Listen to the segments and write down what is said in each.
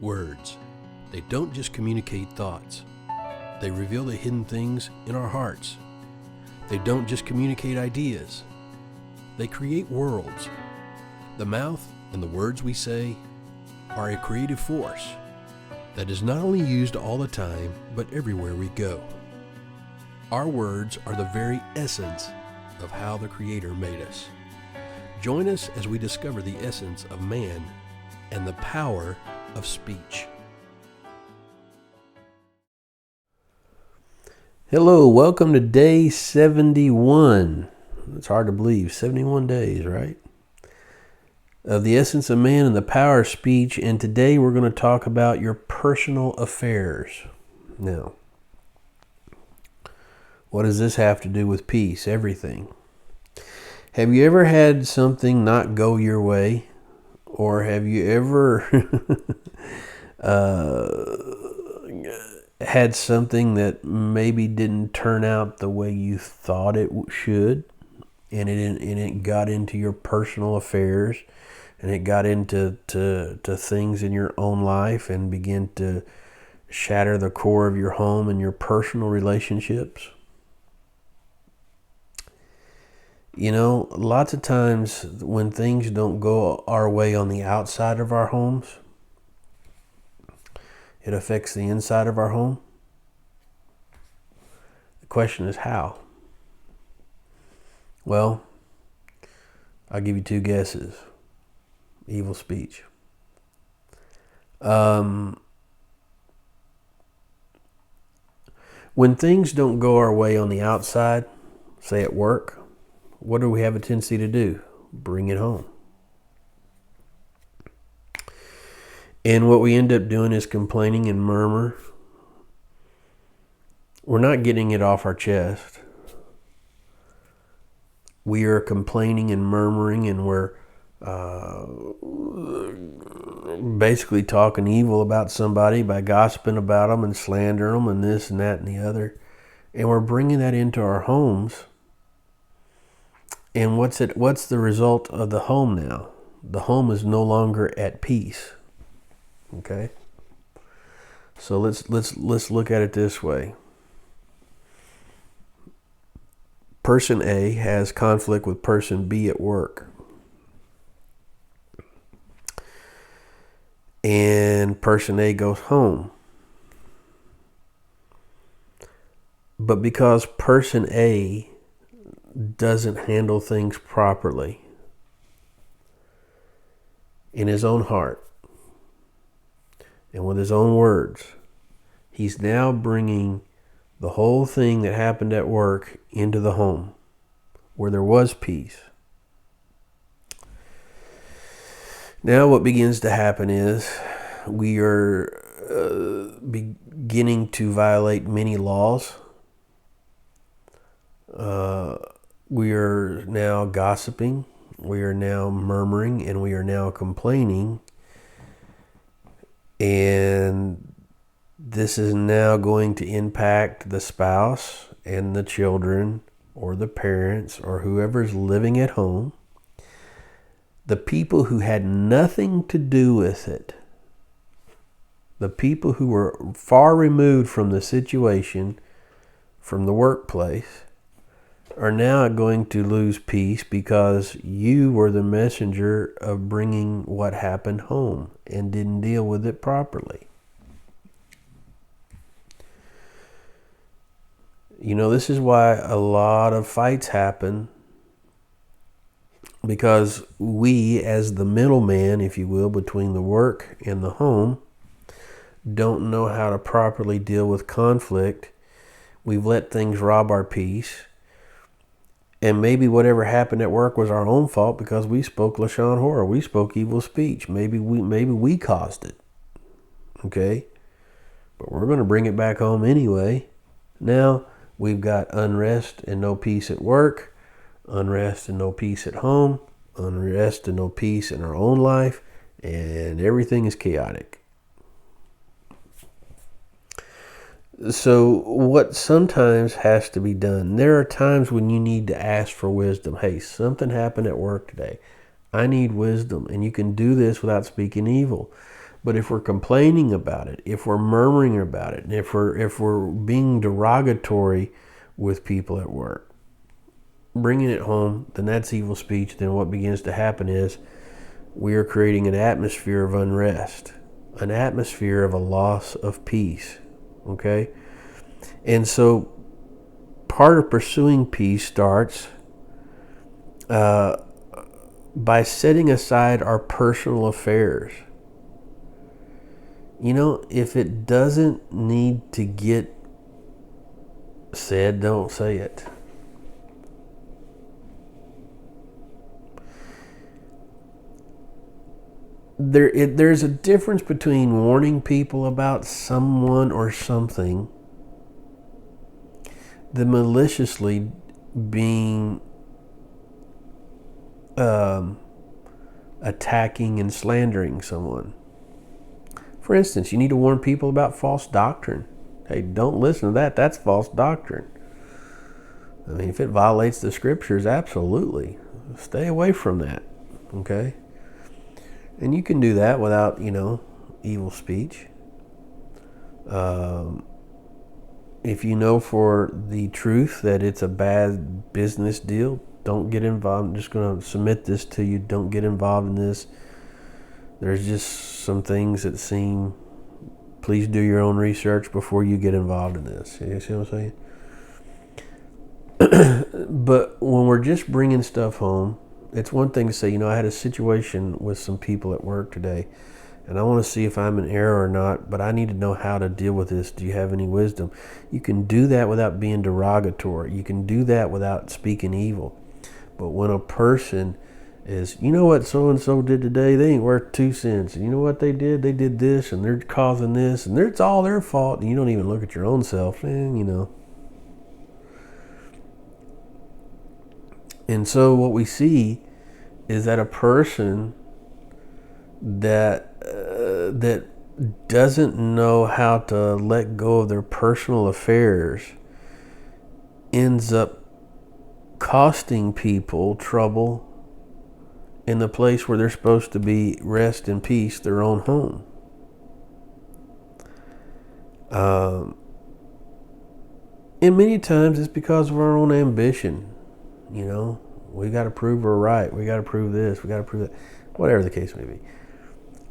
Words. They don't just communicate thoughts. They reveal the hidden things in our hearts. They don't just communicate ideas. They create worlds. The mouth and the words we say are a creative force that is not only used all the time, but everywhere we go. Our words are the very essence of how the Creator made us. Join us as we discover the essence of man and the power of speech. Hello, welcome to day 71. It's hard to believe, 71 days, right? Of the essence of man and the power of speech, and today we're going to talk about your personal affairs. Now, what does this have to do with peace? Everything. Have you ever had something not go your way? Or have you ever had something that maybe didn't turn out the way you thought it should, and it got into your personal affairs, and it got into things in your own life and began to shatter the core of your home and your personal relationships? You know, lots of times when things don't go our way on the outside of our homes, it affects the inside of our home. The question is how? Well, I'll give you two guesses. Evil speech. When things don't go our way on the outside, say at work, what do we have a tendency to do? Bring it home. And what we end up doing is complaining and murmur. We're not getting it off our chest. We are complaining and murmuring, and we're basically talking evil about somebody by gossiping about them and slandering them and this and that and the other. And we're bringing that into our homes. And what's the result of the home now? The home is no longer at peace. Okay? So let's look at it this way. Person A has conflict with person B at work. And person A goes home. But because person A doesn't handle things properly in his own heart and with his own words, he's now bringing the whole thing that happened at work into the home where there was peace. Now what begins to happen is we are beginning to violate many laws. We are now gossiping, we are now murmuring, and we are now complaining. And this is now going to impact the spouse and the children or the parents or whoever's living at home. The people who had nothing to do with it, the people who were far removed from the situation, from the workplace, are now going to lose peace because you were the messenger of bringing what happened home and didn't deal with it properly. You know, this is why a lot of fights happen, because we, as the middleman, if you will, between the work and the home, don't know how to properly deal with conflict. We've let things rob our peace. And maybe whatever happened at work was our own fault because we spoke Lashon Hora. We spoke evil speech. Maybe we caused it. Okay? But we're going to bring it back home anyway. Now we've got unrest and no peace at work, unrest and no peace at home, unrest and no peace in our own life, and everything is chaotic. So what sometimes has to be done, there are times when you need to ask for wisdom. Hey, something happened at work today. I need wisdom. And you can do this without speaking evil. But if we're complaining about it, if we're murmuring about it, and if we're being derogatory with people at work, bringing it home, then that's evil speech. Then what begins to happen is we are creating an atmosphere of unrest, an atmosphere of a loss of peace. Okay? And so part of pursuing peace starts by setting aside our personal affairs. You know, if it doesn't need to get said, don't say it. There's a difference between warning people about someone or something than maliciously being attacking and slandering someone. For instance, you need to warn people about false doctrine. Hey, don't listen to that. That's false doctrine. I mean, if it violates the scriptures, absolutely. Stay away from that. Okay? And you can do that without, evil speech. If you know for the truth that it's a bad business deal, don't get involved. I'm just going to submit this to you. Don't get involved in this. There's just some things that seem, please do your own research before you get involved in this. You see what I'm saying? But when we're just bringing stuff home, it's one thing to say, I had a situation with some people at work today, and I want to see if I'm in error or not, but I need to know how to deal with this. Do you have any wisdom? You can do that without being derogatory. You can do that without speaking evil. But when a person is, what so-and-so did today, they ain't worth 2 cents. And you know what they did? They did this, and they're causing this, and it's all their fault, and you don't even look at your own self, And so what we see is that a person that doesn't know how to let go of their personal affairs ends up costing people trouble in the place where they're supposed to be rest and peace, their own home. And many times it's because of our own ambition. We got to prove we're right. We got to prove this. We got to prove that. Whatever the case may be.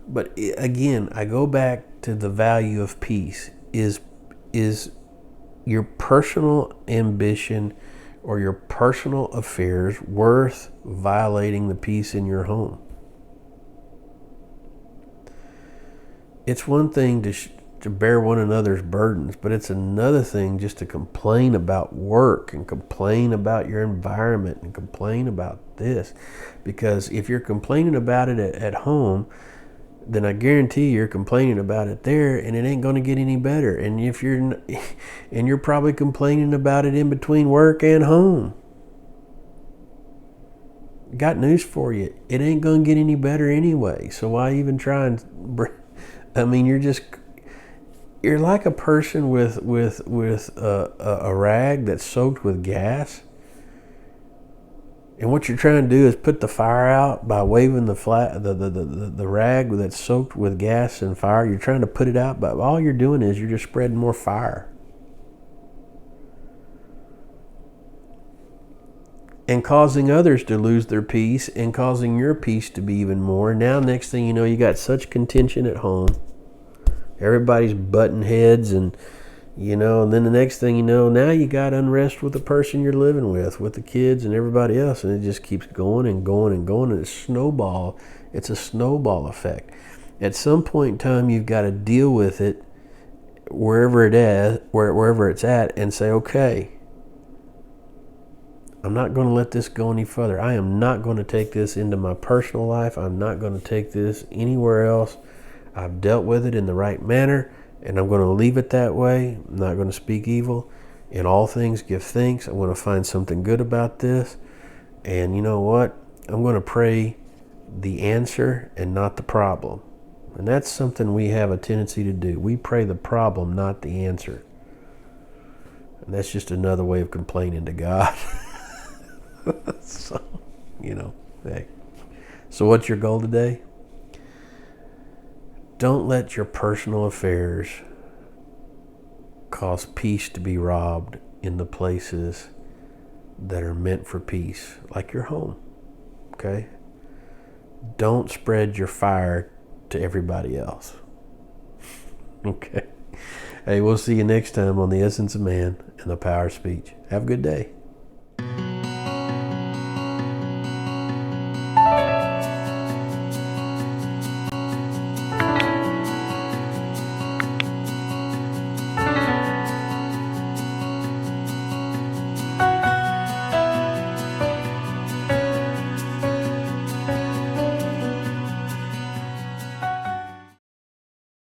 But again, I go back to the value of peace. Is your personal ambition or your personal affairs worth violating the peace in your home? It's one thing to bear one another's burdens, but it's another thing just to complain about work and complain about your environment and complain about this. Because if you're complaining about it at home, then I guarantee you're complaining about it there, and it ain't going to get any better. And you're probably complaining about it in between work and home. Got news for you. It ain't going to get any better anyway. So why even try and you're like a person with a rag that's soaked with gas. And what you're trying to do is put the fire out by waving the rag that's soaked with gas and fire. You're trying to put it out, but all you're doing is you're just spreading more fire. And causing others to lose their peace and causing your peace to be even more. Now, next thing you know, you got such contention at home. Everybody's butting heads and then the next thing you know, now you got unrest with the person you're living with the kids and everybody else, and it just keeps going and going and going, and it's a snowball effect. At some point in time, you've got to deal with it wherever it's at and say, okay, I'm not going to let this go any further. I am not going to take this into my personal life. I'm not going to take this anywhere else. I've dealt with it in the right manner, and I'm going to leave it that way. I'm not going to speak evil. In all things, give thanks. I want to find something good about this. And you know what? I'm going to pray the answer and not the problem. And that's something we have a tendency to do. We pray the problem, not the answer. And that's just another way of complaining to God. So, hey. So what's your goal today? Don't let your personal affairs cause peace to be robbed in the places that are meant for peace, like your home. Okay? Don't spread your fire to everybody else. Okay? Hey, we'll see you next time on The Essence of Man and the Power of Speech. Have a good day.